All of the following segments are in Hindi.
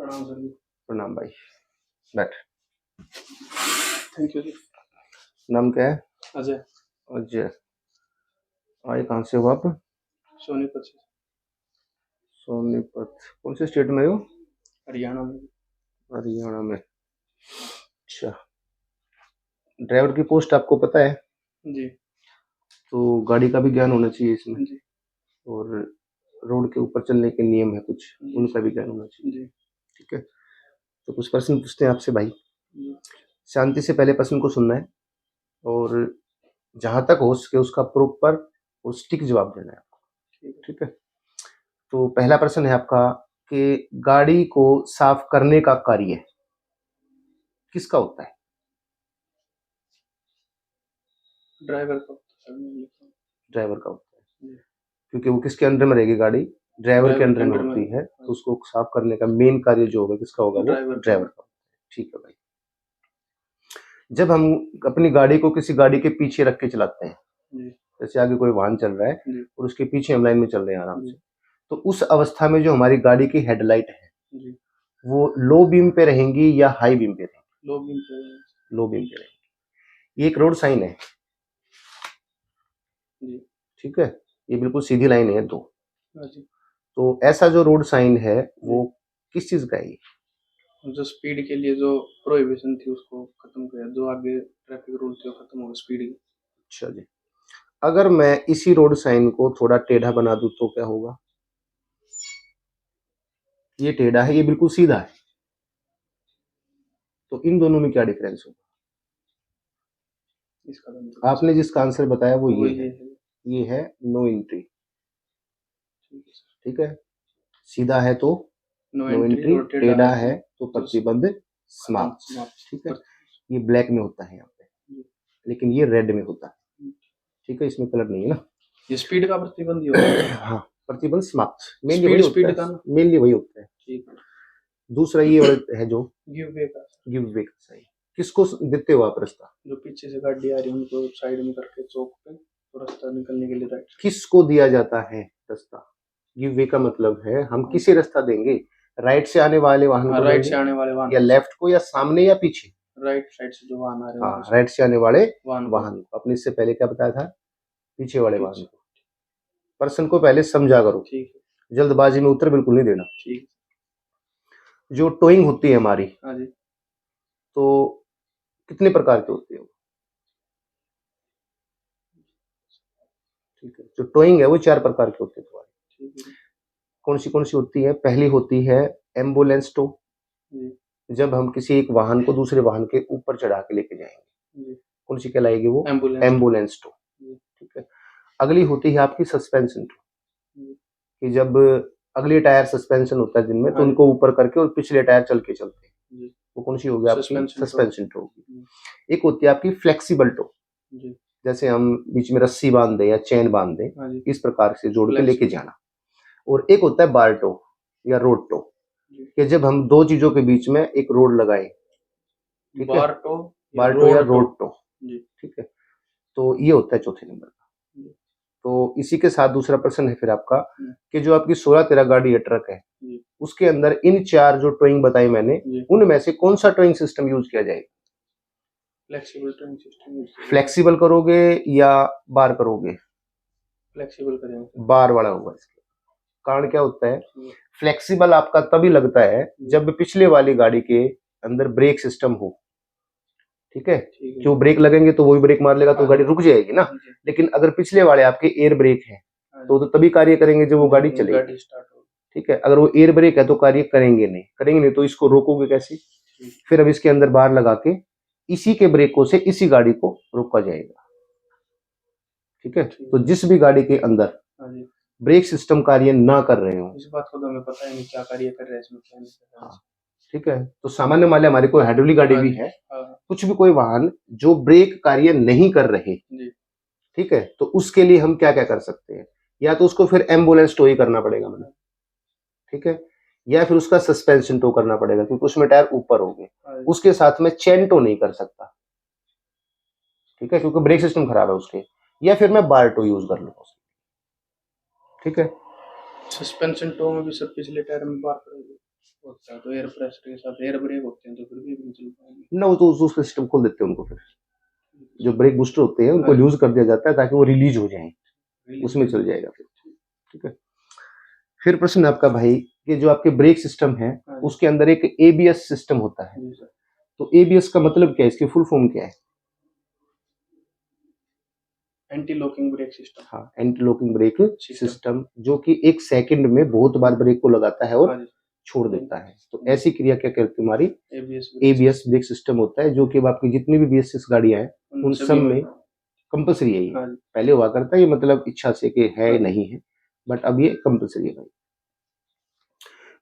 प्रणाम सर जी। प्रणाम भाई, बैठ। थैंक यू जी। नाम क्या है? अजय। अजय। आए कहाँ से हो आप? सोनीपत से। सोनीपत। कौन से स्टेट में हो? हरियाणा में। हरियाणा में। अच्छा, ड्राइवर की पोस्ट आपको पता है? जी। तो गाड़ी का भी ज्ञान होना चाहिए इसमें, जी। और रोड के ऊपर चलने के नियम है कुछ, जी। उनका भी ज्ञान होना चाहिए। जी। ठीक है, तो कुछ प्रश्न पूछते हैं आपसे भाई। जी। शांति से पहले प्रश्न को सुनना है, और जहां तक हो सके उसका प्रॉपर और स्टिक जवाब देना है आपको। ठीक है। ठीक है, तो पहला प्रश्न है आपका कि गाड़ी को साफ करने का कार्य किसका होता है? ड्राइवर का होता है सर, मैं लिखता हूँ। ड्राइवर का होता है, जी। क्योंकि वो किसके अंडर में रहेगी? गाड़ी ड्राइवर के अंडर में होती है, हाँ। तो उसको साफ करने का मेन कार्य जो होगा किसका होगा? वो ड्राइवर ड्राइवर का होता है। ठीक है भाई, जब हम अपनी गाड़ी को किसी गाड़ी के पीछे रख के चलाते हैं, जी। जैसे आगे कोई वाहन चल रहा है जी। और उसके पीछे हम लाइन में चल रहे हैं आराम जी। से, तो उस अवस्था में जो हमारी गाड़ी की हेडलाइट है जी। वो लो बीम पे रहेंगी या हाई बीम पे रहेंगी? लो बीम पे। लो बीम पे रहेंगी। ये एक रोड साइन है। जी। ठीक है, ये बिल्कुल सीधी लाइन है दो। हाँ जी। तो ऐसा जो रोड साइन है वो किस चीज का है ये? जो स्पीड के लिए जो प्रोहिबिशन थी उसको खत्म किया, जो आगे ट्रैफिक रूल थे वो खत्म हो गए स्पीड की। अच्छा जी, अगर मैं इसी रोड साइन को थोड़ा टेढ़ा बना दूं तो क्या होगा? ये टेढ़ा है, ये बिल्कुल सीधा है, तो इन दोनों में क्या डिफरेंस होगा? इसका तो नहीं आपने जिसका आंसर बताया वो वो ये है, ये है नो एंट्री। ठीक है सर। ठीक है, सीधा है तो नो नो एंट्री, एंट्री, और टेढ़ा है तो प्रतिबंध समाप्त। समाप्त। ठीक है, ये ब्लैक में होता है यहाँ पे, लेकिन ये रेड में होता है। ठीक है, इसमें कलर नहीं है ना। ये स्पीड का प्रतिबंध ही होता है। हाँ, प्रतिबंध समाप्त मेनली स्पीड वही स्पीड होता का है, ना। मेनली वही होता है। ठीक है। दूसरा ये वाला है जो गिव वे का। गिव वे का सही। किसको देते हो आप रास्ता? जो पीछे से गाड़ी आ रही है उनको साइड में करके चौक पे, तो रास्ता निकलने के लिए राइट। किसको दिया जाता है रास्ता? गिव वे का मतलब है हम किसे रास्ता देंगे? राइट से आने वाले वाहन को राइट देंगे, से आने वाले वाहन, या लेफ्ट को, या सामने या पीछे? राइट साइड से जो वाहन आ रहे हैं हाँ, राइट से आने वाले वाहन वाहन को। अपने इससे पहले क्या बताया था? पीछे वाले वाहन पीछे। को। पर्सन को पहले समझा करो, ठीक है। जल्दबाजी में उत्तर बिल्कुल नहीं देना। ठीक। जो टोइंग होती है हमारी, हाँ जी। तो कितने प्रकार की होती है वो? ठीक है, जो टोइंग है वो 4 प्रकार की होती है तुम्हारी। ठीक है। कौन सी होती है? पहली होती है एम्बुलेंस टो, जी। जब हम किसी एक वाहन को दूसरे वाहन के ऊपर चढ़ा के लेके जाएंगे। जी। कौन सी कहलाएगी वो? एम्बुलेंस। एम्बुलेंस टो। जी। ठीक है, अगली होती है आपकी सस्पेंशन टो, जी। कि जब अगले टायर सस्पेंशन होता है जिनमें, तो हाँ उनको ऊपर करके और पिछले टायर चल के चलते हैं। जी। वो कौन सी होगी आपकी? सस्पेंशन सस्पेंशन टो होगी। जी। एक होती है आपकी फ्लेक्सिबल टो, जी। जैसे हम बीच में रस्सी बांध दें या चेन बांध दें, हाँ जी। इस प्रकार से जोड़ के लेके फ्लेक्सिबल। जाना। और एक होता है बार टो या रोड टो, जी। कि जब हम दो चीजों के बीच में एक रोड लगाएं। ठीक है, बार टो बार टो या रोड टो। जी। ठीक है, तो ये होता है चौथे नंबर का। जी। तो इसी के साथ दूसरा प्रश्न है फिर आपका, जी। कि जो आपकी 16-13 गाड़ी या ट्रक है, जी। उसके अंदर इन 4 जो टोइंग बताई मैंने, जी। उनमें से कौन सा टोइंग सिस्टम यूज किया जाएगा? Flexible towing system. फ्लेक्सिबल करोगे या बार करोगे? फ्लेक्सिबल करेंगे। बार वाला होगा इसका। कारण क्या होता है? फ्लेक्सिबल आपका तभी लगता है जब पिछले वाली गाड़ी के अंदर ब्रेक सिस्टम हो। ठीक है, जो ब्रेक लगेंगे तो वो भी ब्रेक मार लेगा तो गाड़ी रुक जाएगी ना। लेकिन अगर पिछले वाले आपके एयर ब्रेक है तो तभी कार्य करेंगे जब वो गाड़ी चलेगी। ठीक है, अगर वो एयर ब्रेक है तो कार्य करेंगे नहीं तो इसको रोकोगे कैसे? फिर अब इसके अंदर बार लगा के इसी के ब्रेकों से इसी गाड़ी को रोका जाएगा। ठीक है, तो जिस भी गाड़ी के अंदर ब्रेक सिस्टम कार्य ना कर रहे हो, इस बात को तो हमें पता ही नहीं क्या कार्य कर रहे हैं इसमें, क्या नहीं कर रहे हैं। ठीक है, तो सामान्य मान लिया हमारी कोई हाइड्रोलिक गाड़ी भी है, कुछ भी कोई वाहन जो ब्रेक कार्य नहीं कर रहे, ठीक है, तो उसके लिए हम क्या क्या कर सकते हैं? या तो उसको फिर एम्बुलेंस टो ही करना पड़ेगा मैंने, ठीक है, या फिर उसका सस्पेंशन टो करना पड़ेगा क्योंकि उसमें टायर ऊपर हो गए। उसके साथ में चेन टो नहीं कर सकता, ठीक है, क्योंकि ब्रेक सिस्टम खराब है उसके। या फिर मैं बार टो यूज कर लूंगा, ठीक है। सस्पेंशन टो में भी सब पिछले टायर में बार करेंगे। होता है तो एयर प्रेशर के साथ एयर ब्रेक होते हैं तो फिर भी नहीं चल पाएंगे। ना, वो तो उसका सिस्टम खोल देते हैं उनको, फिर जो ब्रेक बूस्टर होते हैं उनको हाँ जी, लूज कर दिया जाता है ताकि वो रिलीज हो जाए, रिलीज उसमें हो चल जाए। जाएगा फिर। ठीक है। फिर प्रश्न है आपका भाई कि जो आपके ब्रेक सिस्टम है हाँ जी, उसके अंदर एक एबीएस सिस्टम होता है। जी सर। तो एबीएस का मतलब क्या है, इसकी फुल फॉर्म क्या है? Anti locking brake system. हाँ, anti locking brake system. System, जो कि 1 सेकंड में बहुत बार ब्रेक को लगाता है हाँ और जी, छोड़ देता है। तो ऐसी क्रिया क्या कहती है हमारी? ABS brake ABS brake system होता है, जो कि अब आपकी जितनी भी BS6 गाड़ियां हैं सिस्टम उन सब सभी में कंपलसरी है ये। हाँ जी, पहले हुआ करता है ये, मतलब इच्छा से कि है हाँ जी, नहीं है, बट अब ये कंपलसरी है भाई।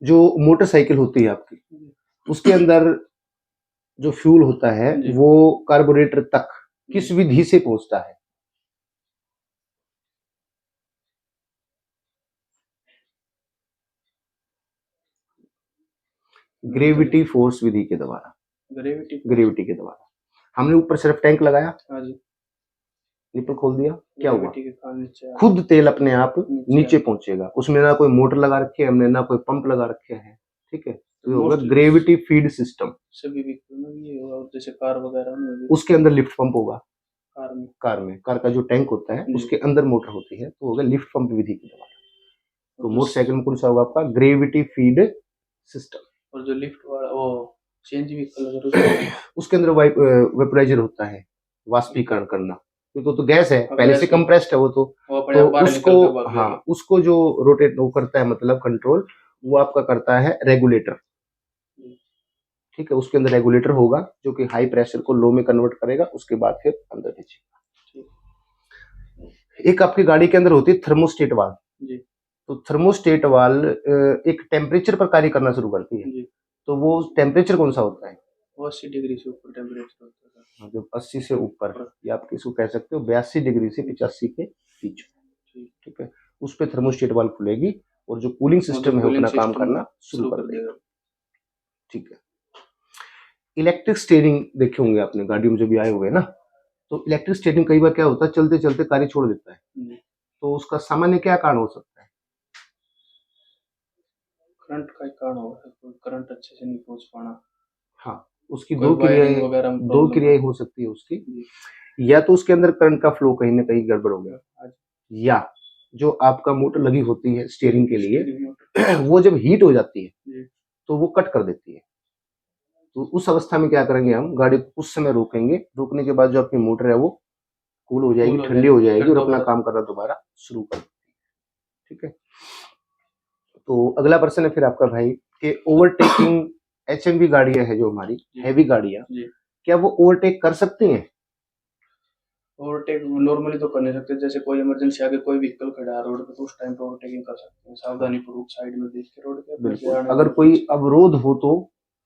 जो मोटरसाइकिल होती है आपकी, उसके अंदर जो फ्यूल होता है जी, वो कार्बोरेटर तक किस जी। विधि से पहुंचता है? ग्रेविटी फोर्स विधि के द्वारा। ग्रेविटी। ग्रेविटी के द्वारा। हमने ऊपर सिर्फ टैंक लगाया, हाँ जी, निप्पल खोल दिया, क्या हुआ? ग्रेविटी के कारण नीचे आ खुद तेल अपने आप नीचे नीचे पहुंचेगा। उसमें ना कोई मोटर लगा रखी है हमने, ना कोई पंप लगा रखे हैं। ठीक है, तो ये होगा मोस्टली ग्रेविटी फीड सिस्टम। सभी व्हीकल में भी ये होगा, और जैसे कार वगैरह में भी उसके अंदर लिफ्ट पंप होगा। कार में। कार का जो टैंक होता है जी, उसके अंदर मोटर होती है, तो होगा लिफ्ट पंप विधि के द्वारा। और तो जो मोटरसाइकिल में कौन सा होगा आपका? Gravity feed system. और जो लिफ्ट वाला वो सीएनजी व्हीकल अगर उसमें उसके अंदर वेपोराइजर होता है, वाष्पीकरण करना, क्योंकि तो गैस है पहले से गैस हो कंप्रेस्ड है वो वो अपने तो आप बाहर उसको, निकल कर भाग हाँ, जाएगी। उसको जो रोटेट वो करता है, मतलब कंट्रोल, वो आपका करता है रेगुलेटर। ठीक है, उसके अंदर रेगुलेटर होगा जो कि हाई प्रेशर को लो में कन्वर्ट करेगा, उसके बाद फिर अंदर भेजेगा। ठीक। एक आपकी गाड़ी के अंदर होती है थर्मोस्टेट वाल्व। जी, तो थर्मोस्टेट वाल्व एक टेम्परेचर पर कार्य करना शुरू करती है। जी। तो वो टेम्परेचर कौन सा होता है? वो 80 डिग्री से ऊपर टेम्परेचर होता है। मतलब 80 से ऊपर, और या आप किसको कह सकते हो 82 डिग्री से 85 के बीच। ठीक। ठीक है, उस पे थर्मोस्टेट वाल्व खुलेगी और जो कूलिंग और जो सिस्टम है वो कूलिंग अपना काम सिस्टम करना शुरू शुरू कर कर देगा। देगा। ठीक है। इलेक्ट्रिक स्टीयरिंग देखे होंगे आपने गाड़ियों में जब भी आए हुए हैं ना, तो इलेक्ट्रिक स्टीयरिंग कई बार क्या होता है, चलते चलते कार्य छोड़ देता है। जी, तो उसका सामान्य क्या कारण हो सकता है? करंट का एक कारण होगा, कोई करंट अच्छे से नहीं पहुंच पाना, हाँ, उसकी कोई वायरिंग वगैरह में दो प्रॉब्लम क्रियाएं हो। हो सकती है उसकी। जी, या तो उसके अंदर करंट का फ्लो कहीं ना कहीं गड़बड़ हो गया, आज या जो आपका मोटर लगी होती है स्टीयरिंग के लिए स्टीयरिंग मोटर। वो जब हीट हो जाती है जी, तो वो कट कर देती है। तो उस अवस्था में क्या करेंगे, हम गाड़ी को कुछ समय रोकेंगे, रोकने के बाद जो अपनी मोटर है वो कूल हो जाएगी, कूल हो ठंडी हो जाएगी जाएगी फिर और अपना दोबारा। काम करना दोबारा शुरू कर देगी। ठीक है। तो अगला प्रश्न है फिर आपका भाई कि ओवरटेकिंग HMV गाड़ियां है जो हमारी जी, हैवी गाड़ियां, जी। क्या वो ओवरटेक कर सकती हैं? ओवरटेक नॉर्मली तो कर नहीं सकते, जैसे कोई इमरजेंसी आगे कोई व्हीकल खड़ा है रोड पे तो उस टाइम पे ओवरटेकिंग कर सकते हैं, हाँ, सावधानी पूर्वक साइड में देख के रोड के अपने से बिल्कुल। आने अगर वाले को कोई पीछे अवरोध हो तो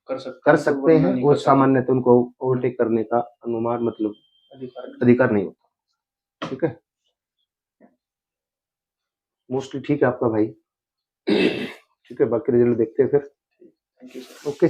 कर सकते कर हैं, तो सकते वरना हैं, नहीं वो कर सकते। सामान्यतः उनको ओवरटेक करने का अनुमान, मतलब अधिकार नहीं। अधिकार नहीं होता। ठीक है, मोस्टली ठीक है आपका भाई। ठीक है, बाकी रिजल्ट देखते हैं फिर। Thank you sir. ओके।